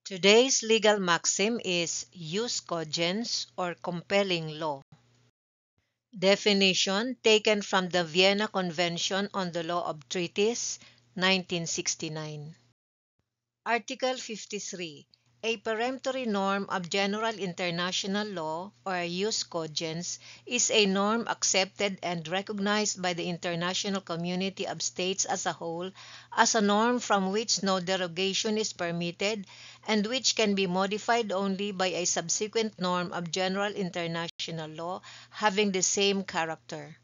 Today's legal maxim is jus cogens or compelling law. Definition taken from the Vienna Convention on the Law of Treaties, 1969. Article 53. A peremptory norm of general international law, or jus cogens, is a norm accepted and recognized by the international community of states as a whole as a norm from which no derogation is permitted and which can be modified only by a subsequent norm of general international law having the same character.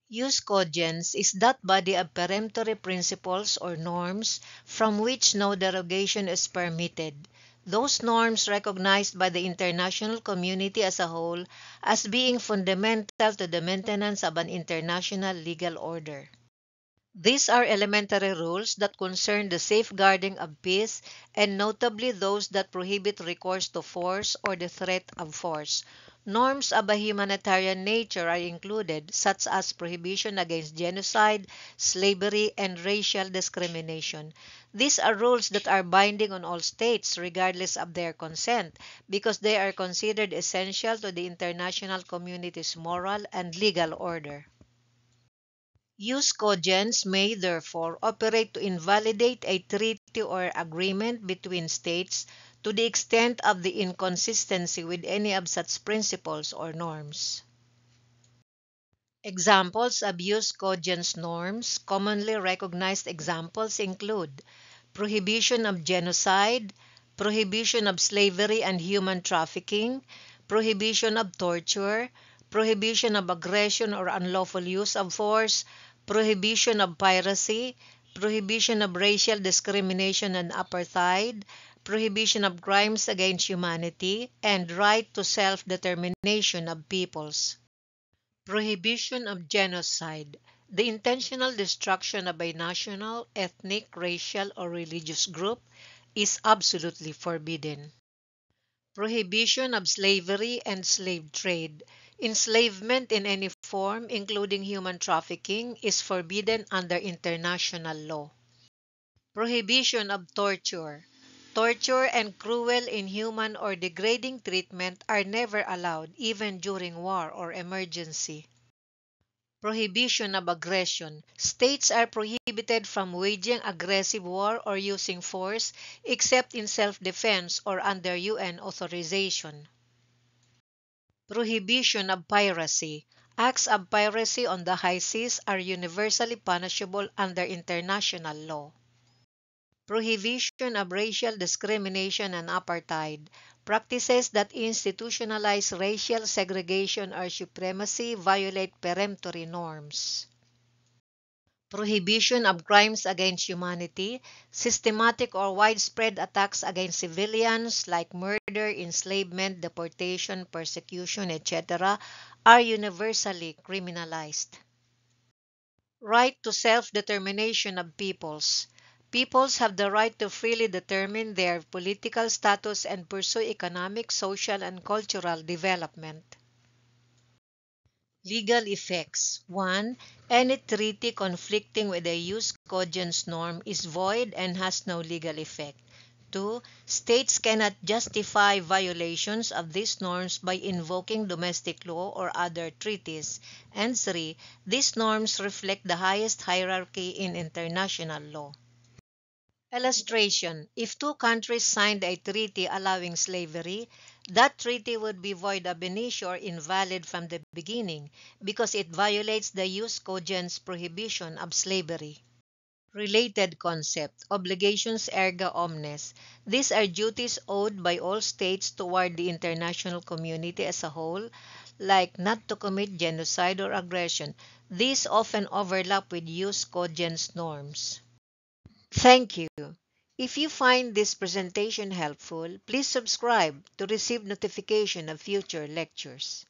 Jus cogens is that body of peremptory principles or norms from which no derogation is permitted. Those norms recognized by the international community as a whole as being fundamental to the maintenance of an international legal order. These are elementary rules that concern the safeguarding of peace and notably those that prohibit recourse to force or the threat of force. Norms of a humanitarian nature are included, such as prohibition against genocide, slavery, and racial discrimination. These are rules that are binding on all states regardless of their consent because they are considered essential to the international community's moral and legal order. Jus cogens may therefore operate to invalidate a treaty or agreement between states to the extent of the inconsistency with any of such principles or norms. Examples of jus cogens norms. Commonly recognized examples include prohibition of genocide, prohibition of slavery and human trafficking, prohibition of torture, prohibition of aggression or unlawful use of force, prohibition of piracy, prohibition of racial discrimination and apartheid, prohibition of crimes against humanity, and right to self-determination of peoples. Prohibition of genocide. The intentional destruction of a national, ethnic, racial, or religious group is absolutely forbidden. Prohibition of slavery and slave trade. Enslavement in any form, including human trafficking, is forbidden under international law. Prohibition of torture. Torture and cruel, inhuman, or degrading treatment are never allowed, even during war or emergency. Prohibition of aggression. States are prohibited from waging aggressive war or using force except in self-defense or under UN authorization. Prohibition of piracy. Acts of piracy on the high seas are universally punishable under international law. Prohibition of racial discrimination and apartheid. Practices that institutionalize racial segregation or supremacy violate peremptory norms. Prohibition of crimes against humanity. Systematic or widespread attacks against civilians like murder, enslavement, deportation, persecution, etc. are universally criminalized. Right to self-determination of peoples. Peoples have the right to freely determine their political status and pursue economic, social, and cultural development. Legal effects. 1. Any treaty conflicting with a jus cogens norm is void and has no legal effect. 2. States cannot justify violations of these norms by invoking domestic law or other treaties. And 3. These norms reflect the highest hierarchy in international law. Illustration. If two countries signed a treaty allowing slavery, that treaty would be void ab initio or invalid from the beginning because it violates the jus cogens prohibition of slavery. Related concept, obligations erga omnes. These are duties owed by all states toward the international community as a whole, like not to commit genocide or aggression. These often overlap with jus cogens norms. Thank you. If you find this presentation helpful, please subscribe to receive notification of future lectures.